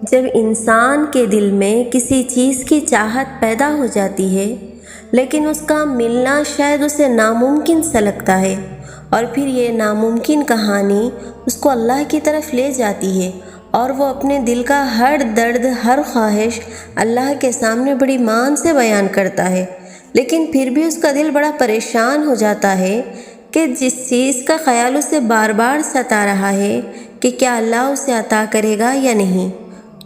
جب انسان کے دل میں کسی چیز کی چاہت پیدا ہو جاتی ہے لیکن اس کا ملنا شاید اسے ناممکن سا لگتا ہے، اور پھر یہ ناممکن کہانی اس کو اللہ کی طرف لے جاتی ہے اور وہ اپنے دل کا ہر درد، ہر خواہش اللہ کے سامنے بڑی مان سے بیان کرتا ہے، لیکن پھر بھی اس کا دل بڑا پریشان ہو جاتا ہے کہ جس چیز کا خیال اسے بار بار ستا رہا ہے کہ کیا اللہ اسے عطا کرے گا یا نہیں۔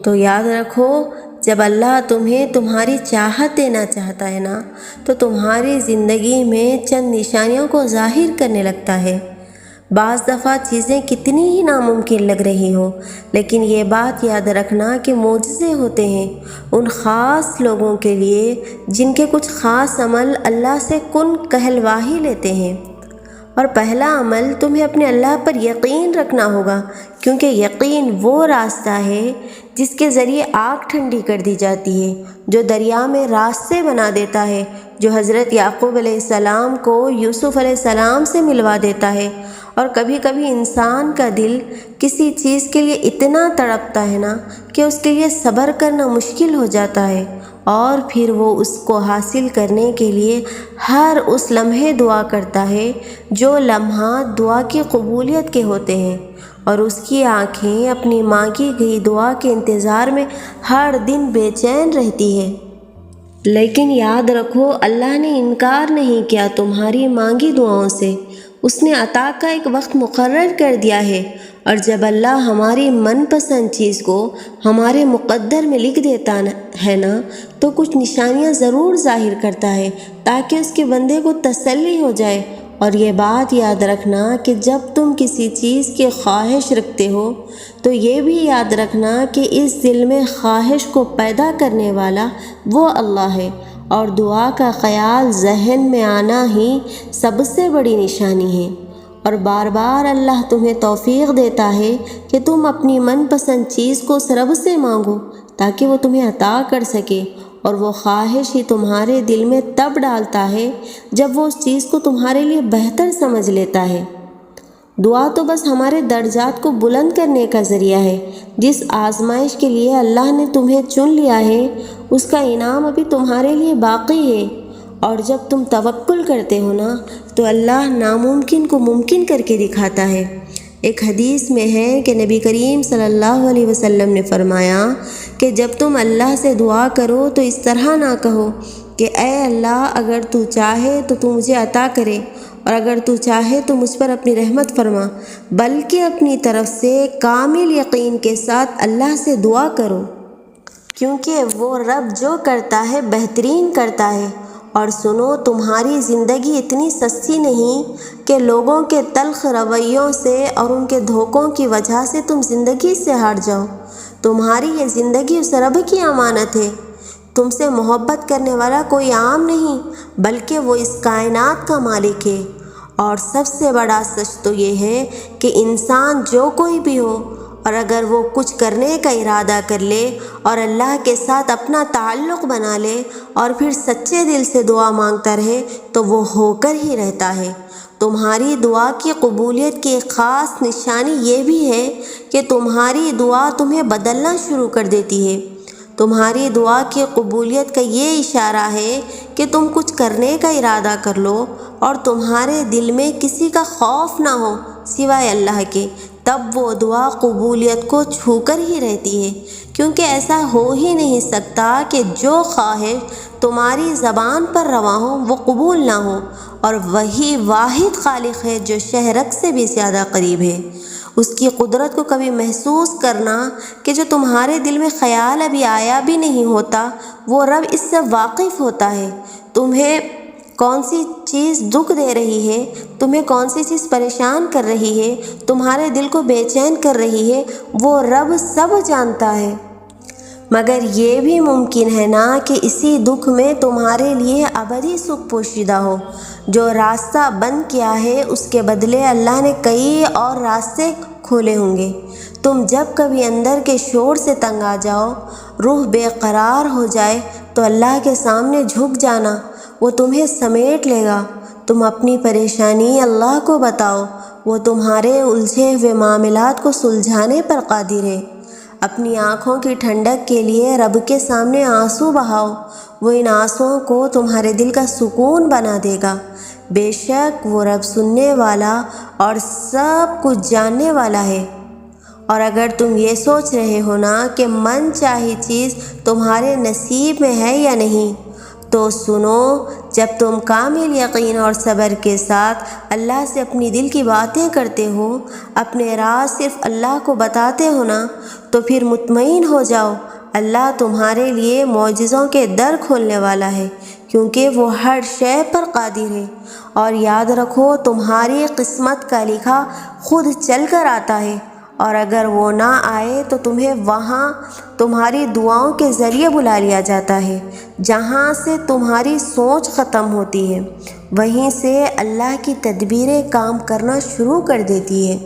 تو یاد رکھو، جب اللہ تمہیں تمہاری چاہت دینا چاہتا ہے نا، تو تمہاری زندگی میں چند نشانیوں کو ظاہر کرنے لگتا ہے۔ بعض دفعہ چیزیں کتنی ہی ناممکن لگ رہی ہوں، لیکن یہ بات یاد رکھنا کہ معجزے ہوتے ہیں ان خاص لوگوں کے لیے جن کے کچھ خاص عمل اللہ سے کن کہلوا ہی لیتے ہیں۔ اور پہلا عمل تمہیں اپنے اللہ پر یقین رکھنا ہوگا، کیونکہ یقین وہ راستہ ہے جس کے ذریعے آگ ٹھنڈی کر دی جاتی ہے، جو دریا میں راستے بنا دیتا ہے، جو حضرت یعقوب علیہ السلام کو یوسف علیہ السلام سے ملوا دیتا ہے۔ اور کبھی کبھی انسان کا دل کسی چیز کے لیے اتنا تڑپتا ہے نا کہ اس کے لیے صبر کرنا مشکل ہو جاتا ہے، اور پھر وہ اس کو حاصل کرنے کے لیے ہر اس لمحے دعا کرتا ہے جو لمحات دعا کی قبولیت کے ہوتے ہیں، اور اس کی آنکھیں اپنی مانگی گئی دعا کے انتظار میں ہر دن بے چین رہتی ہے۔ لیکن یاد رکھو، اللہ نے انکار نہیں کیا تمہاری مانگی دعاؤں سے، اس نے عطا کا ایک وقت مقرر کر دیا ہے، اور جب اللہ ہماری من پسند چیز کو ہمارے مقدر میں لکھ دیتا ہے نا، تو کچھ نشانیاں ضرور ظاہر کرتا ہے تاکہ اس کے بندے کو تسلی ہو جائے۔ اور یہ بات یاد رکھنا کہ جب تم کسی چیز کی خواہش رکھتے ہو تو یہ بھی یاد رکھنا کہ اس دل میں خواہش کو پیدا کرنے والا وہ اللہ ہے، اور دعا کا خیال ذہن میں آنا ہی سب سے بڑی نشانی ہے۔ اور بار بار اللہ تمہیں توفیق دیتا ہے کہ تم اپنی من پسند چیز کو اس رب سے مانگو تاکہ وہ تمہیں عطا کر سکے، اور وہ خواہش ہی تمہارے دل میں تب ڈالتا ہے جب وہ اس چیز کو تمہارے لیے بہتر سمجھ لیتا ہے۔ دعا تو بس ہمارے درجات کو بلند کرنے کا ذریعہ ہے۔ جس آزمائش کے لیے اللہ نے تمہیں چن لیا ہے اس کا انعام ابھی تمہارے لیے باقی ہے، اور جب تم توکل کرتے ہو نا تو اللہ ناممکن کو ممکن کر کے دکھاتا ہے۔ ایک حدیث میں ہے کہ نبی کریم صلی اللہ علیہ وسلم نے فرمایا کہ جب تم اللہ سے دعا کرو تو اس طرح نہ کہو کہ اے اللہ، اگر تو چاہے تو تو مجھے عطا کرے، اور اگر تو چاہے تو مجھ پر اپنی رحمت فرما، بلکہ اپنی طرف سے کامل یقین کے ساتھ اللہ سے دعا کرو، کیونکہ وہ رب جو کرتا ہے بہترین کرتا ہے۔ اور سنو، تمہاری زندگی اتنی سستی نہیں کہ لوگوں کے تلخ رویوں سے اور ان کے دھوکوں کی وجہ سے تم زندگی سے ہٹ جاؤ۔ تمہاری یہ زندگی اس رب کی امانت ہے۔ تم سے محبت کرنے والا کوئی عام نہیں، بلکہ وہ اس کائنات کا مالک ہے۔ اور سب سے بڑا سچ تو یہ ہے کہ انسان جو کوئی بھی ہو، اور اگر وہ کچھ کرنے کا ارادہ کر لے اور اللہ کے ساتھ اپنا تعلق بنا لے اور پھر سچے دل سے دعا مانگتا رہے تو وہ ہو کر ہی رہتا ہے۔ تمہاری دعا کی قبولیت کی ایک خاص نشانی یہ بھی ہے کہ تمہاری دعا تمہیں بدلنا شروع کر دیتی ہے۔ تمہاری دعا کی قبولیت کا یہ اشارہ ہے کہ تم کچھ کرنے کا ارادہ کر لو اور تمہارے دل میں کسی کا خوف نہ ہو سوائے اللہ کے، تب وہ دعا قبولیت کو چھو کر ہی رہتی ہے، کیونکہ ایسا ہو ہی نہیں سکتا کہ جو خواہش تمہاری زبان پر رواں ہو وہ قبول نہ ہو، اور وہی واحد خالق ہے جو شہرک سے بھی زیادہ قریب ہے۔ اس کی قدرت کو کبھی محسوس کرنا کہ جو تمہارے دل میں خیال ابھی آیا بھی نہیں ہوتا، وہ رب اس سے واقف ہوتا ہے۔ تمہیں کون سی چیز دکھ دے رہی ہے، تمہیں کون سی چیز پریشان کر رہی ہے، تمہارے دل کو بے چین کر رہی ہے، وہ رب سب جانتا ہے۔ مگر یہ بھی ممکن ہے نا کہ اسی دکھ میں تمہارے لیے ابدی سکھ پوشیدہ ہو۔ جو راستہ بند کیا ہے اس کے بدلے اللہ نے کئی اور راستے کھولے ہوں گے۔ تم جب کبھی اندر کے شور سے تنگ آ جاؤ، روح بے قرار ہو جائے تو اللہ کے سامنے جھک جانا، وہ تمہیں سمیٹ لے گا۔ تم اپنی پریشانی اللہ کو بتاؤ، وہ تمہارے الجھے ہوئے معاملات کو سلجھانے پر قادر ہے۔ اپنی آنکھوں کی ٹھنڈک کے لیے رب کے سامنے آنسو بہاؤ، وہ ان آنسوؤں کو تمہارے دل کا سکون بنا دے گا۔ بے شک وہ رب سننے والا اور سب کچھ جاننے والا ہے۔ اور اگر تم یہ سوچ رہے ہو نا کہ من چاہی چیز تمہارے نصیب میں ہے یا نہیں، تو سنو، جب تم کامل یقین اور صبر کے ساتھ اللہ سے اپنی دل کی باتیں کرتے ہو، اپنے راز صرف اللہ کو بتاتے ہو نا، تو پھر مطمئن ہو جاؤ، اللہ تمہارے لیے معجزوں کے در کھولنے والا ہے، کیونکہ وہ ہر شے پر قادر ہے۔ اور یاد رکھو، تمہاری قسمت کا لکھا خود چل کر آتا ہے، اور اگر وہ نہ آئے تو تمہیں وہاں تمہاری دعاؤں کے ذریعے بلا لیا جاتا ہے، جہاں سے تمہاری سوچ ختم ہوتی ہے، وہیں سے اللہ کی تدبیریں کام کرنا شروع کر دیتی ہے۔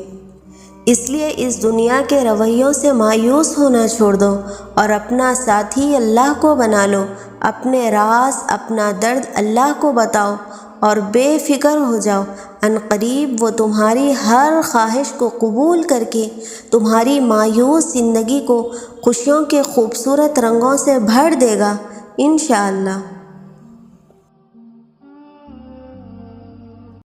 اس لیے اس دنیا کے رویوں سے مایوس ہونا چھوڑ دو اور اپنا ساتھی اللہ کو بنا لو، اپنے راز، اپنا درد اللہ کو بتاؤ اور بے فکر ہو جاؤ، ان قریب وہ تمہاری ہر خواہش کو قبول کر کے تمہاری مایوس زندگی کو خوشیوں کے خوبصورت رنگوں سے بھر دے گا، انشاءاللہ۔